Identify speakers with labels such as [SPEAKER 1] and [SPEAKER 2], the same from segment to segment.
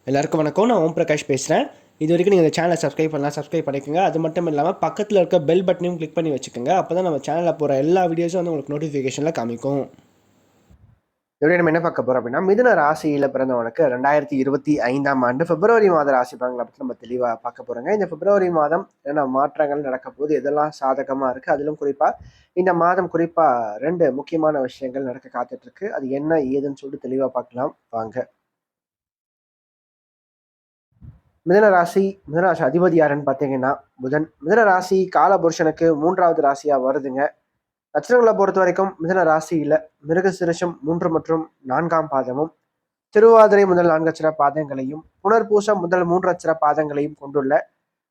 [SPEAKER 1] எல்லாருக்கும் வணக்கம். நான் ஓம் பிரகாஷ் பேசுகிறேன். இது வரைக்கும் நீங்கள் இந்த சேனலை சப்ஸ்கிரைப் பண்ணலாம், சப்ஸ்கிரைப் பண்ணிக்கோங்க. அது மட்டும் இல்லாமல் பக்கத்தில் இருக்க பெல் பட்டனையும் கிளிக் பண்ணி வச்சுக்கோங்க. அப்போ தான் நம்ம சேனலில் போகிற எல்லா வீடியோஸும் வந்து உங்களுக்கு நோட்டிஃபிகேஷனில் காமிக்கும். எப்படி நம்ம என்ன பார்க்க போகிறோம் அப்படின்னா, மிதுன ராசியில் பிறந்தவனுக்கு 2025ஆம் ஆண்டு பிப்ரவரி மாத ராசி பலன்களை பற்றி நம்ம தெளிவாக பார்க்க போகிறோங்க. இந்த பிப்ரவரி மாதம் என்ன மாற்றங்கள் நடக்க போது, எதெல்லாம் சாதகமாக இருக்குது, அதிலும் குறிப்பாக இந்த மாதம் குறிப்பாக 2 முக்கியமான விஷயங்கள் நடக்க காத்துட்ருக்கு. அது என்ன ஏதுன்னு சொல்லிட்டு தெளிவாக பார்க்கலாம் வாங்க. மிதனராசி அதிபதி யாருன்னு பார்த்தீங்கன்னா புதன். மிதனராசி காலபுருஷனுக்கு 3வது ராசியா வருதுங்க. நட்சத்திரங்களை பொறுத்த வரைக்கும் மிதன ராசியில மிருகசிருஷம் 3 மற்றும் 4ஆம் பாதமும், திருவாதிரை முதல் 4 அட்சர பாதங்களையும், புனர்பூசம் முதல் 3 அட்சர பாதங்களையும் கொண்டுள்ள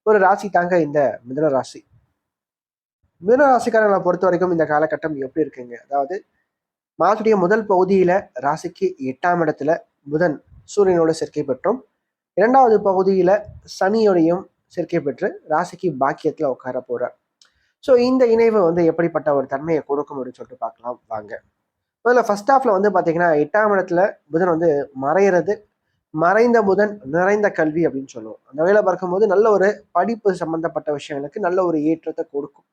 [SPEAKER 1] ஒரு ராசி தாங்க இந்த மிதன ராசி. மிதன ராசிக்காரங்களை பொறுத்த வரைக்கும் இந்த காலகட்டம் எப்படி இருக்குங்க? அதாவது மாதத்துடைய முதல் பகுதியில ராசிக்கு 8ஆம் இடத்துல புதன் சூரியனோட சேர்க்கை பெற்றும், 2வது பகுதியில சனியோடையும் சேர்க்கை பெற்று ராசிக்கு பாக்கியத்துல உட்கார போறார். ஸோ இந்த இணைவு வந்து எப்படிப்பட்ட ஒரு தன்மையை கொடுக்கும் அப்படின்னு சொல்லிட்டு பார்க்கலாம் வாங்க. முதல்ல ஃபர்ஸ்ட் ஹாஃப்ல வந்து பார்த்தீங்கன்னா 8ஆம் இடத்துல புதன் வந்து மறையிறது. மறைந்த புதன் நிறைந்த கல்வி அப்படின்னு சொல்லுவோம். அந்த வகையில பார்க்கும்போது நல்ல ஒரு படிப்பு சம்பந்தப்பட்ட விஷயங்களுக்கு நல்ல ஒரு ஏற்றத்தை கொடுக்கும்.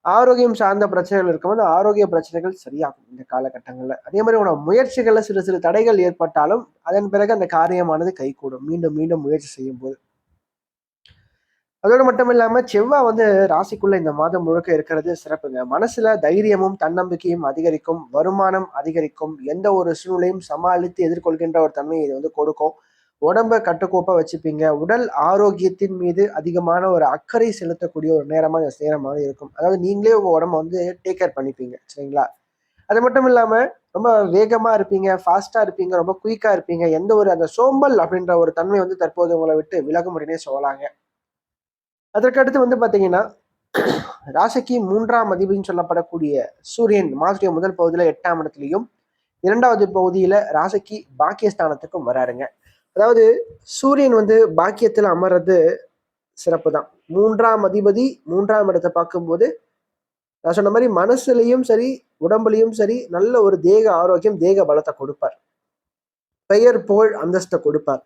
[SPEAKER 1] ஆரோக்கியம் சார்ந்த பிரச்சனைகள் இருக்கும்போது ஆரோக்கிய பிரச்சனைகள் சரியாகும் இந்த காலகட்டங்கள்ல. அதே மாதிரி உங்களோட முயற்சிகள்ல சிறு சிறு தடைகள் ஏற்பட்டாலும் அதன் பிறகு அந்த காரியமானது கைகூடும் மீண்டும் மீண்டும் முயற்சி செய்யும் போது. அதோடு மட்டும் இல்லாம செவ்வாய் வந்து ராசிக்குள்ள இந்த மாதம் முழுக்க இருக்கிறது சிறப்புங்க. மனசுல தைரியமும் தன்னம்பிக்கையும் அதிகரிக்கும், வருமானம் அதிகரிக்கும், எந்த ஒரு சூழ்நிலையும் சமாளித்து எதிர்கொள்கின்ற ஒரு தன்மையை இது வந்து கொடுக்கும். உடம்ப கட்டுக்கோப்பா வச்சுப்பீங்க. உடல் ஆரோக்கியத்தின் மீது அதிகமான ஒரு அக்கறை செலுத்தக்கூடிய ஒரு நேரமாக இருக்கும். அதாவது நீங்களே உங்க உடம்ப வந்து டேக் கேர் பண்ணிப்பீங்க, சரிங்களா? அது மட்டும் இல்லாம ரொம்ப வேகமா இருப்பீங்க, ஃபாஸ்டா இருப்பீங்க, ரொம்ப குயிக்கா இருப்பீங்க. எந்த ஒரு அந்த சோம்பல் அப்படின்ற ஒரு தன்மை வந்து தற்போது உங்களை விட்டு விலகும் அப்படின்னே சொல்லலாங்க. அதற்கடுத்து வந்து பாத்தீங்கன்னா ராசிக்கு 3ஆம் அதிபதினு சொல்லப்படக்கூடிய சூரியன் மாதத்துடைய முதல் பகுதியில 8ஆம் இடத்துலையும், 2வது பகுதியில ராசிக்கு பாக்கியஸ்தானத்துக்கும் வராருங்க. அதாவது சூரியன் வந்து பாக்கியத்துல அமர்றது சிறப்பு தான். 3ஆம் அதிபதி 3ஆம் இடத்தை பார்க்கும்போது நான் சொன்ன மாதிரி மனசுலையும் சரி உடம்புலையும் சரி நல்ல ஒரு தேக ஆரோக்கியம், தேக பலத்தை கொடுப்பார். பெயர் புகழ் அந்தஸ்தை கொடுப்பார்.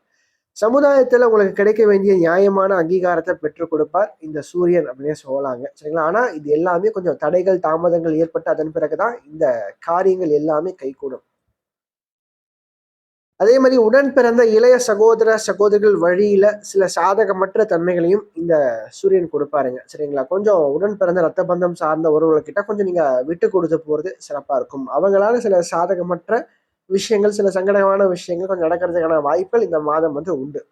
[SPEAKER 1] சமுதாயத்துல உங்களுக்கு கிடைக்க வேண்டிய நியாயமான அங்கீகாரத்தை பெற்றுக் கொடுப்பார் இந்த சூரியன் அப்படின்னே சொல்லலாங்க, சரிங்களா? ஆனா இது எல்லாமே கொஞ்சம் தடைகள் தாமதங்கள் ஏற்பட்டு அதன் பிறகுதான் இந்த காரியங்கள் எல்லாமே கைகூடும். அதே மாதிரி உடன் பிறந்த இளைய சகோதர சகோதரிகள் வழியில சில சாதகமற்ற தன்மைகளையும் இந்த சூரியன் கொடுப்பாருங்க, சரிங்களா? கொஞ்சம் உடன் பிறந்த ரத்த பந்தம் சார்ந்த உறவுகள்கிட்ட கொஞ்சம் நீங்க விட்டு கொடுத்து போறது சிறப்பா இருக்கும். அவங்களால சில சாதகமற்ற விஷயங்கள், சில சங்கடமான விஷயங்கள் கொஞ்சம் நடக்கிறதுக்கான வாய்ப்புகள் இந்த மாதம் வந்து உண்டு.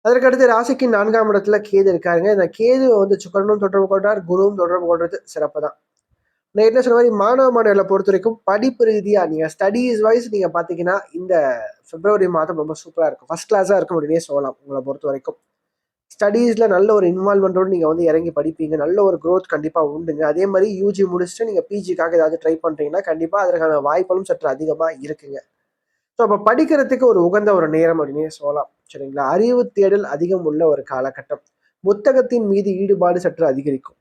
[SPEAKER 1] அதற்கடுத்து ராசிக்கு 4ஆம் இடத்துல கேது இருக்காருங்க. இந்த கேது வந்து சுக்கரனும் தொடர்பு கொள்றார், குருவும் தொடர்பு கொள்றது சிறப்பு தான். நான் என்ன சொன்ன மாதிரி மாணவ மாணவிகளை பொறுத்த வரைக்கும் படிப்பு ரீதியா நீங்க ஸ்டடீஸ் வைஸ் நீங்க பாத்தீங்கன்னா இந்த பிப்ரவரி மாதம் ரொம்ப சூப்பரா இருக்கும். ஃபர்ஸ்ட் கிளாஸா இருக்கும் அப்படின்னே சொல்லலாம். உங்களை பொறுத்த வரைக்கும் ஸ்டடீஸ்ல நல்ல ஒரு இன்வால்மெண்டோடு நீங்க வந்து இறங்கி படிப்பீங்க. நல்ல ஒரு growth கண்டிப்பா உண்டுங்க. அதே மாதிரி யூஜி முடிச்சுட்டு நீங்க பிஜிக்காக ஏதாவது ட்ரை பண்றீங்கன்னா கண்டிப்பா அதற்கான வாய்ப்புகளும் சற்று அதிகமா இருக்குங்க. ஸோ அப்ப படிக்கிறதுக்கு ஒரு உகந்த ஒரு நேரம் அப்படின்னே சொல்லலாம், சரிங்களா? அறிவு தேடல் அதிகம் உள்ள ஒரு காலகட்டம். புத்தகத்தின் மீது ஈடுபாடு சற்று அதிகரிக்கும்.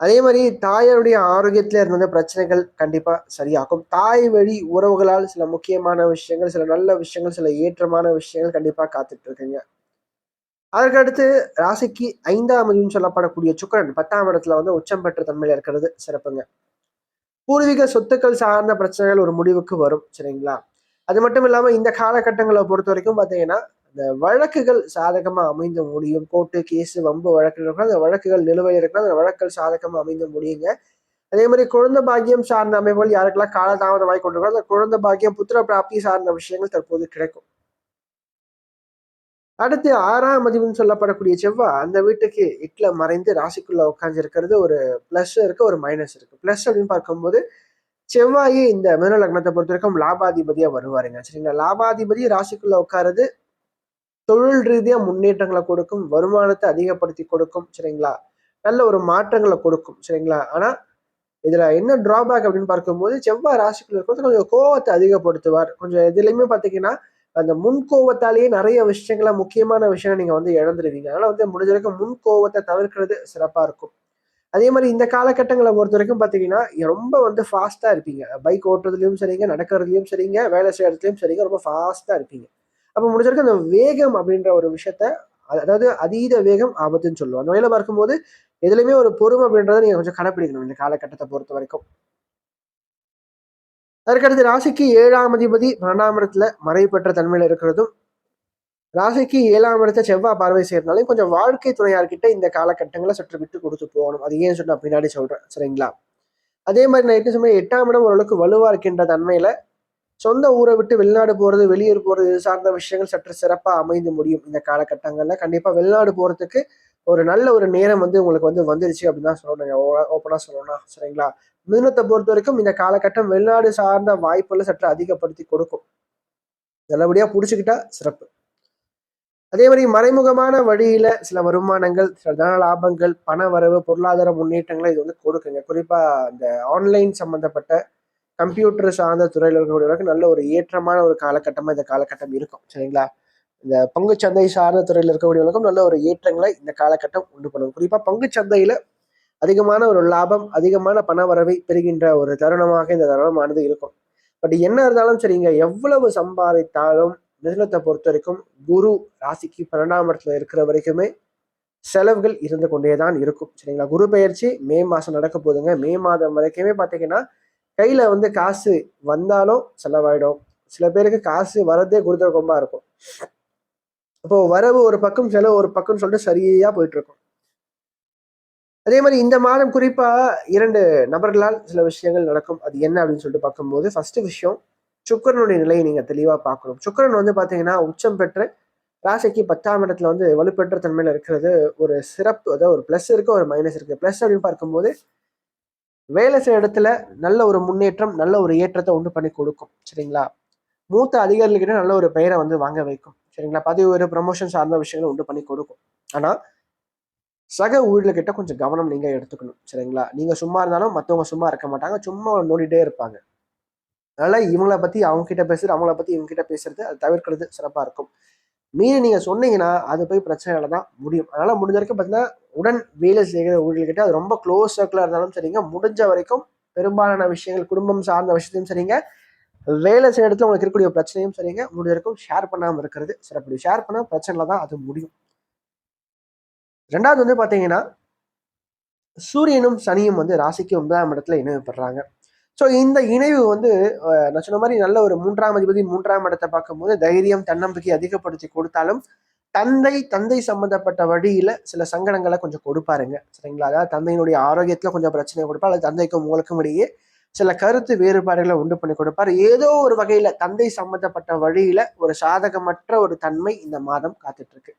[SPEAKER 1] அதே மாதிரி தாயாருடைய ஆரோக்கியத்துல இருந்த பிரச்சனைகள் கண்டிப்பா சரியாகும். தாய் வழி உறவுகளால் சில முக்கியமான விஷயங்கள், சில நல்ல விஷயங்கள், சில ஏற்றமான விஷயங்கள் கண்டிப்பா காத்துட்டு இருக்குங்க. அதற்கடுத்து ராசிக்கு 5ஆம் அதிபதினு சொல்லப்படக்கூடிய சுக்கிரன் 10ஆம் இடத்துல வந்து உச்சம் பெற்ற தன்மையில இருக்கிறது சிறப்புங்க. பூர்வீக சொத்துக்கள் சார்ந்த பிரச்சனைகள் ஒரு முடிவுக்கு வரும், சரிங்களா? அது மட்டும் இல்லாம இந்த காலகட்டங்களை பொறுத்த வரைக்கும் பாத்தீங்கன்னா இந்த வழக்குகள் சாதகமா அமைந்து முடியும். கோர்ட்டு கேஸ் வம்பு வழக்குகள் அந்த வழக்குகள் நிலுவையில் இருக்கிற அந்த வழக்குகள் சாதகமா அமைந்து முடியுங்க. அதே மாதிரி குழந்தை பாக்கியம் சார்ந்த அமைப்புகள் யாருக்கெல்லாம் காலதாமதமாய் கொண்டிருக்கோ அந்த குழந்தை பாக்கியம், புத்திர பிராப்தி சார்ந்த விஷயங்கள் தற்போது கிடைக்கும். அடுத்து 6ஆம் அதிபதினு சொல்லப்படக்கூடிய செவ்வாய் அந்த வீட்டுக்கு 8ல மறைந்து ராசிக்குள்ள உட்கார்ந்து இருக்கிறது ஒரு பிளஸ் இருக்கு, ஒரு மைனஸ் இருக்கு. பிளஸ் அப்படின்னு பார்க்கும்போது செவ்வாயே இந்த மிதுன லக்னத்தை பொறுத்த வரைக்கும் லாபாதிபதியா வருவாருங்க, சரிங்களா? லாபாதிபதி ராசிக்குள்ள உட்காருது தொழில் ரீதியா முன்னேற்றங்களை கொடுக்கும், வருமானத்தை அதிகப்படுத்தி கொடுக்கும், சரிங்களா? நல்ல ஒரு மாற்றங்களை கொடுக்கும், சரிங்களா? ஆனா இதுல என்ன டிராபேக் அப்படின்னு பார்க்கும்போது செவ்வாய் ராசிக்குள்ள இருக்கிறது கொஞ்சம் கோவத்தை அதிகப்படுத்துவார். கொஞ்சம் எதுலையுமே பாத்தீங்கன்னா அந்த முன் கோவத்தாலேயே நிறைய விஷயங்கள முக்கியமான விஷயம் நீங்க வந்து இழந்துருவீங்க. அதனால வந்து முடிஞ்ச வரைக்கும் முன் கோவத்தை தவிர்க்கிறது சிறப்பா இருக்கும். அதே மாதிரி இந்த காலகட்டங்களை பொறுத்த வரைக்கும் பார்த்தீங்கன்னா ரொம்ப வந்து ஃபாஸ்ட்டாக இருப்பீங்க. பைக் ஓட்டுறதுலையும் சரிங்க, நடக்கிறதுலையும் சரிங்க, வேலை செய்யறதுலையும் சரிங்க, ரொம்ப ஃபாஸ்ட்டாக இருப்பீங்க. அப்போ முடிஞ்ச வரைக்கும் அந்த வேகம் அப்படின்ற ஒரு விஷயத்த அதாவது அதீத வேகம் ஆபத்துன்னு சொல்லுவோம். அந்த வகையில் பார்க்கும்போது எதுலையுமே ஒரு பொறுமை அப்படின்றத நீங்க கொஞ்சம் கடைப்பிடிக்கணும் இந்த காலகட்டத்தை பொறுத்த வரைக்கும். அதற்கடுத்து ராசிக்கு 7ஆம் அதிபதி 12ஆம் இடத்துல மறைவு பெற்ற தன்மையில இருக்கிறதும், ராசிக்கு 7ஆம் இடத்தை செவ்வாய் பார்வை செய்யறதுனாலையும் கொஞ்சம் வாழ்க்கை துணையார்கிட்ட இந்த காலகட்டங்களை சற்று விட்டு கொடுத்து போகணும். அது ஏன் சொல்லி நான் பின்னாடி சொல்றேன், சரிங்களா? அதே மாதிரி நான் என்ன சமயம் 8ஆம் இடம் ஓரளவுக்கு வலுவா இருக்கின்ற தன்மையில சொந்த ஊரை விட்டு வெளிநாடு போறது, வெளியூர் போறது இது சார்ந்த விஷயங்கள் சற்று சிறப்பா அமைந்து முடியும் இந்த காலகட்டங்கள்ல. கண்டிப்பா வெளிநாடு போறதுக்கு ஒரு நல்ல ஒரு நேரம் வந்து உங்களுக்கு வந்து வந்துருச்சு அப்படின்னு தான் சொல்லணுங்க. ஓப்பனா சொல்லணும்னா, சரிங்களா? மிதுனத்தை பொறுத்த வரைக்கும் இந்த காலகட்டம் வெளிநாடு சார்ந்த வாய்ப்புகளை சற்று அதிகப்படுத்தி கொடுக்கும். நல்லபடியா புடிச்சுக்கிட்டா சிறப்பு. அதே மாதிரி மறைமுகமான வழியில சில வருமானங்கள், சில தன லாபங்கள், பண வரவு, பொருளாதார முன்னேற்றங்களை இது வந்து கொடுக்குங்க. குறிப்பா இந்த ஆன்லைன் சம்பந்தப்பட்ட கம்ப்யூட்டர் சார்ந்த துறையில் இருக்கக்கூடியவர்களுக்கு நல்ல ஒரு ஏற்றமான ஒரு காலகட்டமா இந்த காலகட்டம் இருக்கும், சரிங்களா? இந்த பங்குச்சந்தை சார்ந்த துறையில் இருக்கக்கூடியவர்களுக்கும் நல்ல ஒரு ஏற்றங்களை இந்த காலகட்டம் உண்டு பண்ணும். குறிப்பா பங்குச்சந்தையில அதிகமான ஒரு லாபம், அதிகமான பண வரவை பெறுகின்ற ஒரு தருணமாக இந்த தருணமானது இருக்கும். பட் என்ன இருந்தாலும் சரிங்க, எவ்வளவு சம்பாதித்தாலும் மிதுனத்தை பொறுத்த வரைக்கும் குரு ராசிக்கு 12ஆம் இடத்துல இருக்கிற வரைக்குமே செலவுகள் இருந்து கொண்டேதான் இருக்கும், சரிங்களா? குரு பெயர்ச்சி மே மாசம் நடக்க போகுதுங்க. மே மாதம் வரைக்குமே பாத்தீங்கன்னா கையில வந்து காசு வந்தாலும் செலவாயிடும். சில பேருக்கு காசு வரதே குருதர்க்கமா இருக்கும். அப்போ வரவு ஒரு பக்கம், செலவு ஒரு பக்கம்னு சொல்லிட்டு சரியா போயிட்டு இருக்கும். அதே மாதிரி இந்த மாதம் குறிப்பா 2 நபர்களால் சில விஷயங்கள் நடக்கும். அது என்ன அப்படின்னு சொல்லிட்டு பார்க்கும்போது, ஃபர்ஸ்ட் விஷயம் சுக்கிரனுடைய நிலையை நீங்க தெளிவா பார்க்கணும். சுக்கிரன் வந்து பாத்தீங்கன்னா உச்சம் பெற்று ராசிக்கு 10ஆம் இடத்துல வந்து வலுப்பெற்ற தன்மையில இருக்கிறது ஒரு சிறப்பு. அதாவது ஒரு பிளஸ் இருக்கு, ஒரு மைனஸ் இருக்கு. பிளஸ் அப்படின்னு பார்க்கும்போது வேலை செய்ய இடத்துல நல்ல ஒரு முன்னேற்றம், நல்ல ஒரு ஏற்றத்தை உண்டு பண்ணி கொடுக்கும், சரிங்களா? மூத்த அதிகாரிகிட்ட நல்ல ஒரு பெயரை வந்து வாங்க வைக்கும், சரிங்களா? பதவி ஒரு ப்ரமோஷன் சார்ந்த விஷயங்களை உண்டு பண்ணி கொடுக்கும். ஆனா சக ஊழியர்கிட்ட கொஞ்சம் கவனம் நீங்க எடுத்துக்கணும், சரிங்களா? நீங்க சும்மா இருந்தாலும் மத்தவங்க சும்மா இருக்க மாட்டாங்க, சும்மா நோண்டிட்டே இருப்பாங்க. அதனால இவங்கள பத்தி அவங்க கிட்ட பேசுறது, அவங்கள பத்தி இவங்க கிட்ட பேசுறது அது தவிர்க்கிறது சிறப்பா இருக்கும். மீறி நீங்க சொன்னீங்கன்னா அது போய் பிரச்சனையில தான் முடியும். அதனால முடிஞ்ச வரைக்கும் பார்த்தீங்கன்னா உடன் வேலை செய்கிற ஊழியர்கிட்ட அது ரொம்ப க்ளோஸ் சர்க்கிளா இருந்தாலும் சரிங்க, முடிஞ்ச வரைக்கும் பெரும்பாலான விஷயங்கள் குடும்பம் சார்ந்த விஷயத்தையும் சரிங்க, வேலை செய்யற இடத்துல உங்களுக்கு இருக்கக்கூடிய பிரச்சனையும் சரிங்க, முடிஞ்ச வரைக்கும் ஷேர் பண்ணாம இருக்கிறது சிறப்பு. ஷேர் பண்ணா பிரச்சனைல தான் அது முடியும். ரெண்டாவது வந்து பாத்தீங்கன்னா சூரியனும் சனியும் வந்து ராசிக்கு 9ஆம் இடத்துல இணைவு பெறாங்க. ஸோ இந்த இணைவு வந்து நான் சொன்ன மாதிரி நல்ல ஒரு 3ஆம் அதிபதி 3ஆம் இடத்தை பார்க்கும்போது தைரியம், தன்னம்பிக்கை அதிகப்படுத்தி கொடுத்தாலும் தந்தை சம்பந்தப்பட்ட வழியில சில சங்கடங்களை கொஞ்சம் கொடுப்பாருங்க, சரிங்களா? அதாவது தந்தையினுடைய ஆரோக்கியத்துல கொஞ்சம் பிரச்சனை கொடுப்பார், அல்லது தந்தைக்கும் உங்களுக்கும் இடையே சில கருத்து வேறுபாடுகளை உண்டு பண்ணி கொடுப்பார். ஏதோ ஒரு வகையில தந்தை சம்பந்தப்பட்ட வழியில ஒரு சாதகமற்ற ஒரு தன்மை இந்த மாதம் காத்துட்டு இருக்கு.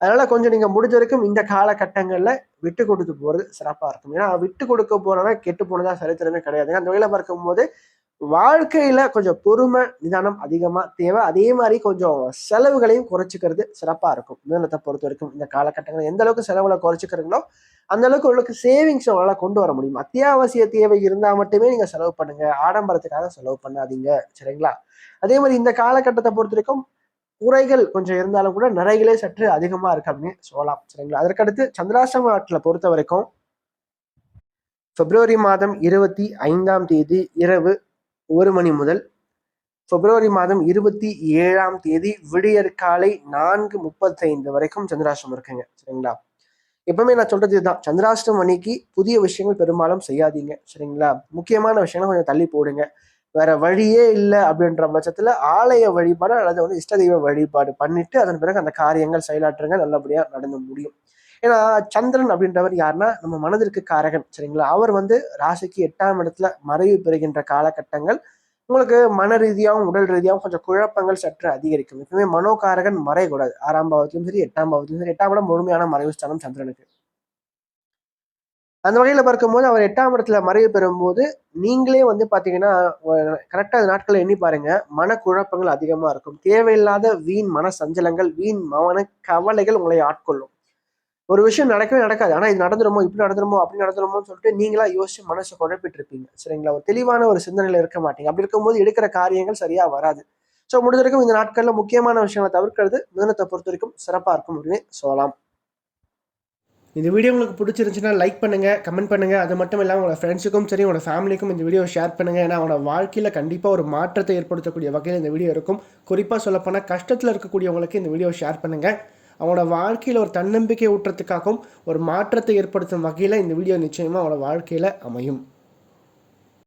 [SPEAKER 1] அதனால கொஞ்சம் நீங்க முடிஞ்ச வரைக்கும் இந்த காலகட்டங்கள்ல விட்டு கொடுத்து போறது சிறப்பா இருக்கும். ஏன்னா விட்டு கொடுக்க போறவன் கெட்டு போனதா சரித்திரமே கிடையாது. அந்த வகையில பார்க்கும்போது வாழ்க்கையில கொஞ்சம் பொறுமை, நிதானம் அதிகமா தேவை. அதே மாதிரி கொஞ்சம் செலவுகளையும் குறைச்சிக்கிறது சிறப்பா இருக்கும். நிறுவனத்தை பொறுத்த வரைக்கும் இந்த காலகட்டங்கள் எந்த அளவுக்கு செலவுகளை குறைச்சிக்கிறீங்களோ அந்த அளவுக்கு உங்களுக்கு சேவிங்ஸ் உங்களால கொண்டு வர முடியும். அத்தியாவசிய தேவை இருந்தா மட்டுமே நீங்க செலவு பண்ணுங்க, ஆடம்பரத்துக்காக செலவு பண்ணாதீங்க, சரிங்களா? அதே மாதிரி இந்த காலகட்டத்தை பொறுத்த வரைக்கும் குறைகள் கொஞ்சம் இருந்தாலும் கூட நிறைகளே சற்று அதிகமா இருக்கு அப்படின்னு சொல்லலாம், சரிங்களா? அதற்கடுத்து சந்திராஷ்டம நாட்களை பொறுத்த வரைக்கும் பிப்ரவரி மாதம் 25ஆம் தேதி இரவு 1 மணி முதல் பிப்ரவரி மாதம் 27ஆம் தேதி விடியற் காலை 4:35 வரைக்கும் சந்திராஷ்டமம் இருக்குங்க, சரிங்களா? எப்பவுமே நான் சொல்றது இதுதான், சந்திராஷ்டமம் அன்னைக்கு புதிய விஷயங்கள் பெரும்பாலும் செய்யாதீங்க, சரிங்களா? முக்கியமான விஷயங்கள் கொஞ்சம் தள்ளி போடுங்க. வேற வழியே இல்லை அப்படின்ற பட்சத்துல ஆலய வழிபாடு அல்லது வந்து இஷ்ட தெய்வ வழிபாடு பண்ணிட்டு அதன் பிறகு அந்த காரியங்கள் செயலாற்றுங்க, நல்லபடியா நடந்து முடியும். ஏன்னா சந்திரன் அப்படின்றவர் யாருன்னா நம்ம மனதிற்கு காரகன், சரிங்களா? அவர் வந்து ராசிக்கு 8ஆம் இடத்துல மறைவு பெறுகின்ற காலகட்டங்கள் உங்களுக்கு மன ரீதியாகவும் உடல் ரீதியாகவும் கொஞ்சம் குழப்பங்கள் சற்று அதிகரிக்கும். எப்பவுமே மனோகாரகன் மறையக்கூடாது. 6ஆம் பாவத்திலும் சரி 8ஆம் பாவத்திலும் சரி. 8ஆம் இடம் முழுமையான மறைவு ஸ்தானம் சந்திரனுக்கு. அந்த வகையில பார்க்கும்போது அவர் 8ஆம் இடத்துல மறைவு பெறும்போது நீங்களே வந்து பாத்தீங்கன்னா கரெக்டா அந்த நாட்களை எண்ணி பாருங்க, மனக்குழப்பங்கள் அதிகமா இருக்கும். தேவையில்லாத வீண் மன சஞ்சலங்கள், வீண் மன கவலைகள் உங்களை ஆட்கொள்ளும். ஒரு விஷயம் நடக்கவே நடக்காது, ஆனா இது நடந்துருமோ, இப்படி நடந்துருமோ, அப்படி நடந்துருமோன்னு சொல்லிட்டு நீங்களா யோசிச்சு மனசை குழப்பிட்டு இருப்பீங்க, சரிங்களா? ஒரு தெளிவான ஒரு சிந்தனையில இருக்க மாட்டீங்க. அப்படி இருக்கும்போது எடுக்கிற காரியங்கள் சரியா வராது. ஸோ முடிஞ்ச வரைக்கும் இந்த நாட்கள்ல முக்கியமான விஷயங்களை தவிர்க்கிறது மிதனத்தை பொறுத்த வரைக்கும் சிறப்பா இருக்கும் அப்படின்னு சொல்லலாம். இந்த வீடியோ உங்களுக்கு பிடிச்சிருந்துச்சுன்னா லைக் பண்ணுங்கள், கமெண்ட் பண்ணுங்கள். அது மட்டும் இல்லாமல் உங்களோட ஃப்ரெண்ட்ஸுக்கும் சரி உங்களோட ஃபேமிலிக்கும் இந்த வீடியோ ஷேர் பண்ணுங்கள். ஏன்னா அவனோட வாழ்க்கையில் கண்டிப்பாக ஒரு மாற்றத்தை ஏற்படுத்தக்கூடிய வகையில் இந்த வீடியோ இருக்கும். குறிப்பாக சொல்லப்போனால் கஷ்டத்தில் இருக்கக்கூடியவங்களுக்கு இந்த வீடியோ ஷேர் பண்ணுங்கள். அவனோட வாழ்க்கையில் ஒரு தன்னம்பிக்கை ஊட்டுறதுக்காகவும் ஒரு மாற்றத்தை ஏற்படுத்தும் வகையில் இந்த வீடியோ நிச்சயமாக அவனோட வாழ்க்கையில் அமையும்.